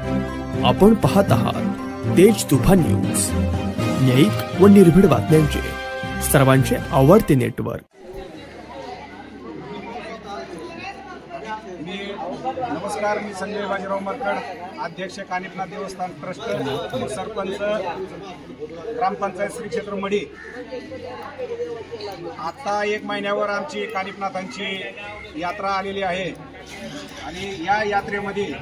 आपण पाहत आहात तेज तुफान न्यूज, न्यायिक व निर्भीड बातम्यांचे सर्वांचे आवडते नेटवर्क। नमस्कार, मी संजय बाजीराव मरकड, अध्यक्ष कानिफनाथ देवस्थान ट्रस्ट, सरपंच ग्रामपंचायत श्री क्षेत्र मढी। आता 1 महिन्यावर आमची कानिफनाथांची यात्रा आलेली आहे आणि या यात्रेमध्ये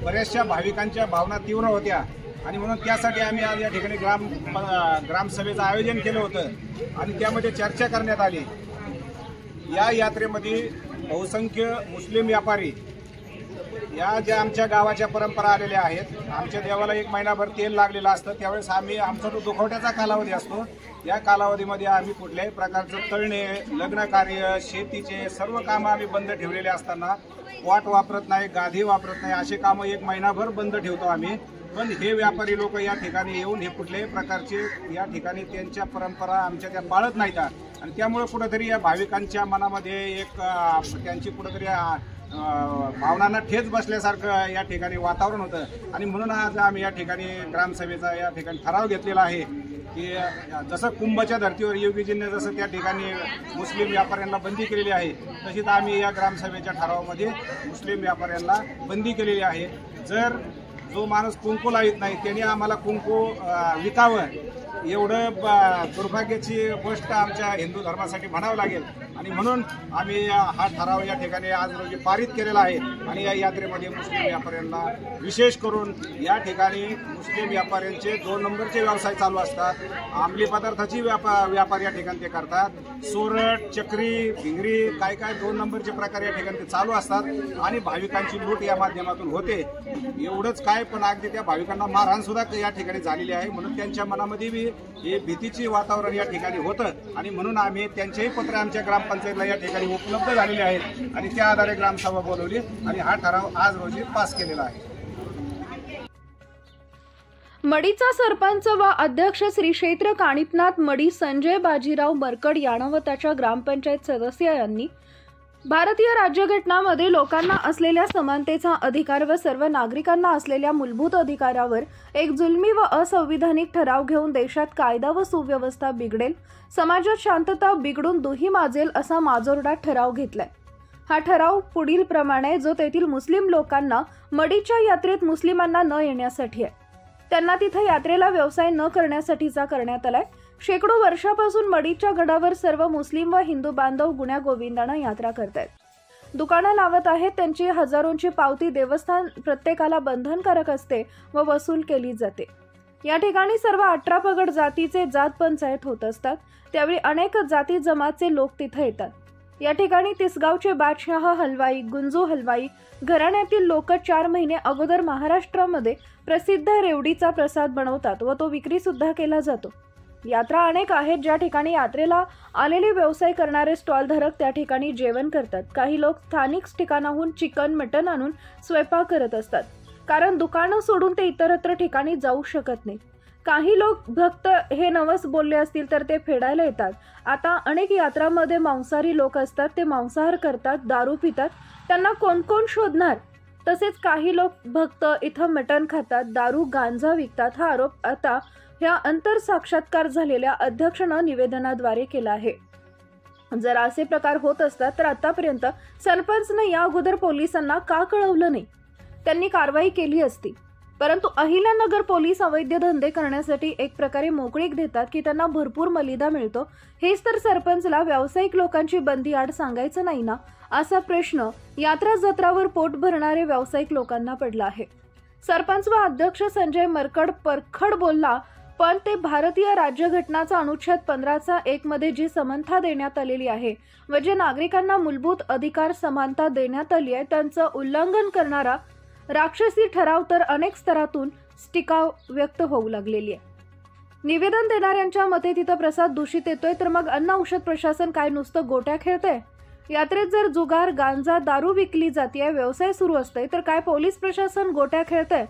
बऱ्याचशा भाविकांच्या भावना तीव्र होत्या आणि म्हणून त्यासाठी आम्ही आज या ठिकाणी ग्रामसभेचं आयोजन केलं होतं आणि त्यामध्ये चर्चा करण्यात आली। या यात्रेमध्ये बहुसंख्य मुस्लिम व्यापारी या ज्या आमच्या गावाच्या परंपरा आलेल्या आहेत, आमच्या देवाला 1 महिनाभर तेल लागलेलं असतं, त्यावेळेस आमचा जो दुखवट्याचा कालावधी असतो, या कालावधीमध्ये आम्ही कुठल्याही प्रकारचं तळणे, लग्न कार्य, शेतीचे सर्व कामं आम्ही बंद ठेवलेले असताना वाट वापरत नाही, गादी वापरत नाही, असे कामं 1 महिनाभर बंद ठेवतो आम्ही। पण हे व्यापारी लोक या ठिकाणी येऊन हे कुठल्याही प्रकारचे या ठिकाणी त्यांच्या परंपरा आमच्या त्या पाळत नाहीत आणि त्यामुळे कुठेतरी या भाविकांच्या मनामध्ये एक त्यांची कुठेतरी भावनांना ठेच बसल्यासारखं या ठिकाणी वातावरण होतं आणि म्हणून आज आम्ही या ठिकाणी ग्रामसभेचा या ठिकाणी ठराव घेतलेला आहे की जसं कुंभच्या धर्तीवर योगीजींनी जसं त्या ठिकाणी मुस्लिम व्यापाऱ्यांना बंदी केलेली आहे, तशीच आम्ही या ग्रामसभेच्या ठरावामध्ये मुस्लिम व्यापाऱ्यांना बंदी केलेली आहे। जर जो माणूस कुंकू लावित नाही त्याने आम्हाला कुंकू विकावं, एवढं दुर्भाग्याची गोष्ट आमच्या हिंदू धर्मासाठी म्हणावं लागेल आणि म्हणून आम्ही हा ठराव या ठिकाणी आज रोजी पारित केलेला आहे आणि या यात्रेमध्ये मुस्लिम व्यापाऱ्यांना विशेष करून या ठिकाणी मुस्लिम व्यापाऱ्यांचे 2 नंबरचे व्यवसाय चालू असतात। अंमली पदार्थाची व्यापार या ठिकाणी ते करतात, सोरट, चक्री, भिंगरी, काय 2 नंबरचे प्रकार या ठिकाणी ते चालू असतात आणि भाविकांची लूट या माध्यमातून होते। एवढंच काय, पण अगदी त्या भाविकांना मारहाण सुद्धा या ठिकाणी झालेली आहे, म्हणून त्यांच्या मनामध्ये बी हे भीतीची वातावरण या ठिकाणी होतं आणि म्हणून आम्ही त्यांचेही पत्र आमच्या ग्रामपंचायतला या ठिकाणी उपलब्ध झालेले आहेत आणि त्या आधारे ग्रामसभा बोलवली आणि हा ठराव आज रोजी पास केलेला आहे। मढीचा सरपंच व अध्यक्ष श्री क्षेत्र कानिफनाथ मढी संजय बाजीराव मरकड यानं व त्याच्या ग्रामपंचायत सदस्य यांनी भारतीय राज्यघटनामध्ये लोकांना असलेल्या समानतेचा अधिकार व सर्व नागरिकांना असलेल्या मूलभूत अधिकारावर एक जुलमी व असंविधानिक ठराव घेऊन देशात कायदा व सुव्यवस्था बिघडेल, समाजात शांतता बिघडून दुही माजेल असा माजोरडा ठराव घेतलाय। हा ठराव पुढील प्रमाणे जो तेथील मुस्लिम लोकांना मढीच्या यात्रेत मुस्लिमांना न येण्यासाठी आहे, त्यांना तिथे यात्रेला व्यवसाय न करण्यासाठीचा करण्यात आलाय। शेकडो वर्षापासून मढीच्या गडावर सर्व मुस्लिम व हिंदू बांधव गुण्यागोविंदानं यात्रा करतायत, दुकानं लावत आहेत, त्यांची हजारोंची पावती देवस्थान प्रत्येकाला बंधनकारक असते व वसूल केली जाते। या ठिकाणी सर्व 18 पगड जातीचे जात पंचायत होत असतात, त्यावेळी अनेक जाती जमातचे लोक तिथे येतात। या ठिकाणी तिसगावचे बादशाह हलवाई, गुंजू हलवाई घराण्यातील लोक 4 महिने अगोदर महाराष्ट्रामध्ये प्रसिद्ध रेवडीचा प्रसाद बनवतात व तो विक्री सुद्धा केला जातो। यात्रा अनेक आहेत, ज्या ठिकाणी यात्रेला आलेले व्यवसाय करणारे स्टॉलधारक त्या ठिकाणी जेवण करतात। काही लोक स्थानिक ठिकाणाहून चिकन, मटण आणून स्वयंपाक करत असतात, कारण दुकानं सोडून ते इतरत्र ठिकाणी जाऊ शकत नाही। काही लोक भक्त हे नवस बोलले असतील तर ते फेडायला येतात। आता अनेक यात्रांमध्ये मांसाहारी लोक असतात, ते मांसाहार करतात, दारू पितात, त्यांना कोण कोण शोधणार। तसेच काही लोक भक्त इथं मटण खातात, दारू गांजा विकतात। हा आरोप आता ह्या अंतर साक्षात्कार झालेल्या अध्यक्षानं निवेदनाद्वारे केला आहे। जर असे प्रकार होत असतात तर आतापर्यंत सरपंचने या अगोदर पोलिसांना का कळवलं नाही, त्यांनी कारवाई केली असती। परंतु अहिल्यानगर पोलीस अवैध धंदे करण्यासाठी एक प्रकारे मोकळीक देतात की त्यांना भरपूर मलिदा मिळतो, हेच तर सरपंचला व्यावसायिक लोकांची बंदी आड सांगायचं नाही ना, असा प्रश्न यात्रा जत्रावर पोट भरणारे व्यावसायिक लोकांना पडला आहे। सरपंच व अध्यक्ष संजय मरकड परखड बोलला, पण ते भारतीय राज्यघटनाचा अनुच्छेद 15(1) मध्ये जी समानता देण्यात आलेली आहे व जे नागरिकांना मूलभूत अधिकार समानता देण्यात आली आहे, त्यांचं उल्लंघन करणारा राक्षसी ठराव तर अनेक स्तरातून टीका व्यक्त होऊ लागलेली आहे। निवेदन देणाऱ्यांच्या मते तिथं प्रसाद दूषित येतोय, तर मग अन्न औषध प्रशासन काय नुसतं गोट्या खेळतंय? यात्रेत जर जुगार, गांजा, दारू विकली जाते, व्यवसाय सुरू असतोय, तर काय पोलीस प्रशासन गोट्या खेळतंय?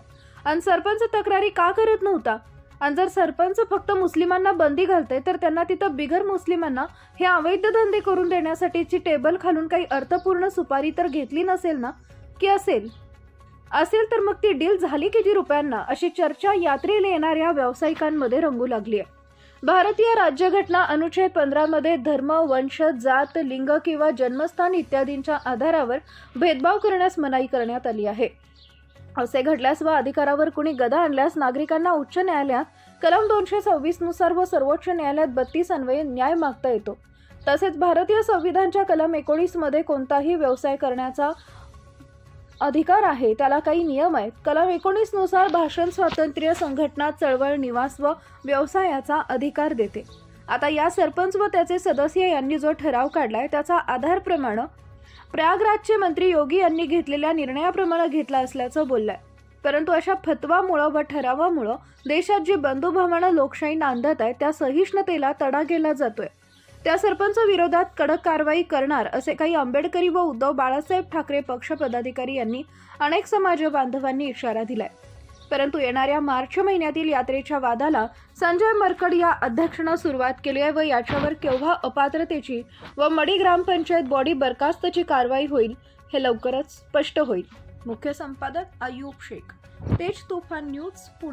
आणि सरपंच तक्रारी का करत नव्हता? आणि जर सरपंच फक्त मुस्लिमांना बंदी घालते तर त्यांना तिथं बिगर मुस्लिमांना हे अवैध धंदे करून देण्यासाठीची टेबल खालून काही अर्थपूर्ण सुपारी तर घेतली नसेल ना, की असेल? असेल तर मग ती डील झाली किती रुपयांना, अशी चर्चा यात्रेला येणाऱ्या व्यावसायिकांमध्ये रंगू लागली आहे. भारतीय राज्यघटना अनुच्छेद 15 मध्ये धर्म, वंश, जात, लिंग किंवा जन्मस्थान इत्यादींच्या आधारावर भेदभाव करण्यास मनाई करण्यात आली आहे. असे घडल्यास व अधिकारावर कुणी गदा आणल्यास नागरिकांना उच्च न्यायालयात कलम 226 नुसार व सर्वोच्च न्यायालयात 32 अन्वये न्याय मागता येतो. तसेच भारतीय संविधानाच्या कलम 19 मध्ये कोणताही व्यवसाय करण्याचा अधिकार आहे, त्याला काही नियम आहेत. कलम 19 नुसार भाषण स्वातंत्र्य, संघटना, चळवळ, निवास व व्यवसायाचा अधिकार देते. आता या सरपंच व त्याचे सदस्य यांनी जो ठराव काढलाय त्याचा आधार प्रमाणे प्रयागराजचे मंत्री योगी यांनी घेतलेल्या निर्णयाप्रमाणे घेतला असल्याचं बोललाय. परंतु अशा फतवामुळे व ठरावामुळे देशात जी बंधुभावानं लोकशाही नांदत आहे त्या सहिष्णुतेला तडा गेला जातोय. त्या सरपंच विरोधात कडक कारवाई करणार असे काही आंबेडकरी व उद्धव बाळासाहेब ठाकरे पक्ष पदाधिकारी यांनी अनेक समाज बांधवांनी इशारा दिलाय. परंतु येणाऱ्या मार्च महिन्यातील यात्रेच्या वादाला संजय मरकड या अध्यक्षानं सुरुवात केली आहे व याच्यावर केव्हा अपात्रतेची व मडी ग्रामपंचायत बॉडी बरखास्तची कारवाई होईल हे लवकरच स्पष्ट होईल. मुख्य संपादक अयूब शेख, तेज तुफान न्यूज, पुणे.